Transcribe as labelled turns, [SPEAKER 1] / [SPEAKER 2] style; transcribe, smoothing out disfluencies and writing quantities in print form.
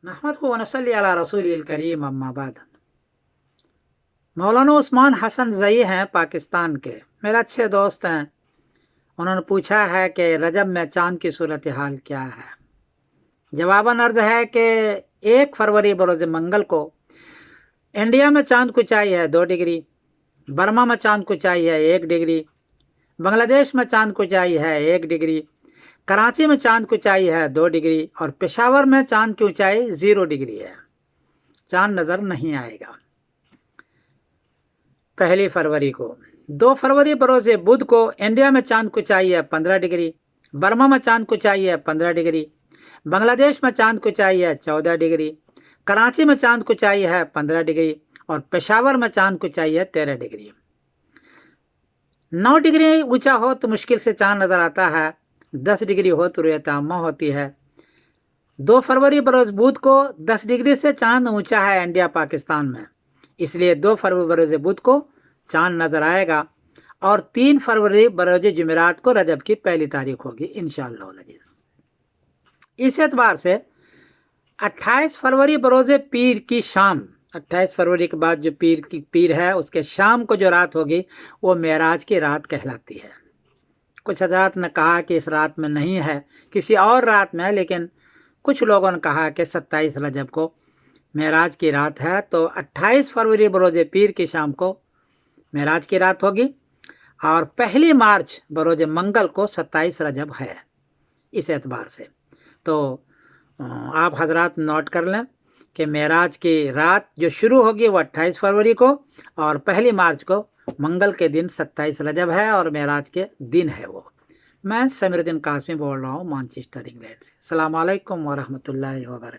[SPEAKER 1] नहमदुहु व नसल्ली अला रसूलिल करीम अम्मा बाद। मौलाना उस्मान हसन ज़ई हैं पाकिस्तान के, मेरा अच्छे दोस्त हैं। उन्होंने पूछा है कि रजब में चाँद की सूरत हाल क्या है। जवाबन अर्ज़ है कि 1 फरवरी बरोज़ मंगल को इंडिया में चाँद की ऊंचाई है 2 डिग्री, बर्मा में चाँद की ऊंचाई है 1 डिग्री, बांग्लादेश में चाँद की ऊंचाई है 1 डिग्री, कराची में चाँद की ऊंचाई है 2 डिग्री और पेशावर में चाँद की ऊंचाई 0 डिग्री है। चाँद नज़र नहीं आएगा। 1 फरवरी को 2 फरवरी बरोज़ बुध को इंडिया में चाँद की ऊंचाई है 15 डिग्री, बर्मा में चाँद की ऊंचाई है 15 डिग्री, बांग्लादेश में चाँद की ऊंचाई है 14 डिग्री, कराची में चाँद की ऊंचाई है 15 डिग्री और पेशावर में चाँद की ऊंचाई है 13 डिग्री। 9 डिग्री ऊंचा हो तो मुश्किल से चाँद नज़र आता है, 10 डिग्री हो तो रुयत आमा होती है। 2 फरवरी बरोज़ बुध को 10 डिग्री से चाँद ऊंचा है इंडिया पाकिस्तान में, इसलिए 2 फरवरी बरोज़ बुध को चाँद नज़र आएगा और 3 फरवरी बरोज़ जुमेरात को रजब की पहली तारीख होगी इंशाअल्लाह। इस एतबार से 28 फरवरी बरोज़ पीर की शाम, 28 फरवरी के बाद जो पीर है उसके शाम को जो रात होगी वो मेराज की रात कहलाती है। कुछ हज़रात ने कहा कि इस रात में नहीं है, किसी और रात में है, लेकिन कुछ लोगों ने कहा कि 27 रजब को मेराज की रात है, तो 28 फरवरी बरोज़ पीर की शाम को मेराज की रात होगी और 1 मार्च बरोज़ मंगल को 27 रजब है। इस एतबार से तो आप हजरात नोट कर लें कि मेराज की रात जो शुरू होगी वो 28 फरवरी को और 1 मार्च को मंगल के दिन 27 रजब है और मेराज के दिन है वो। मैं समीरुद्दीन कासमी बोल रहा हूँ मैनचेस्टर इंग्लैंड से। अस्सलाम वालेकुम व रहमतुल्लाहि व बरकातहू।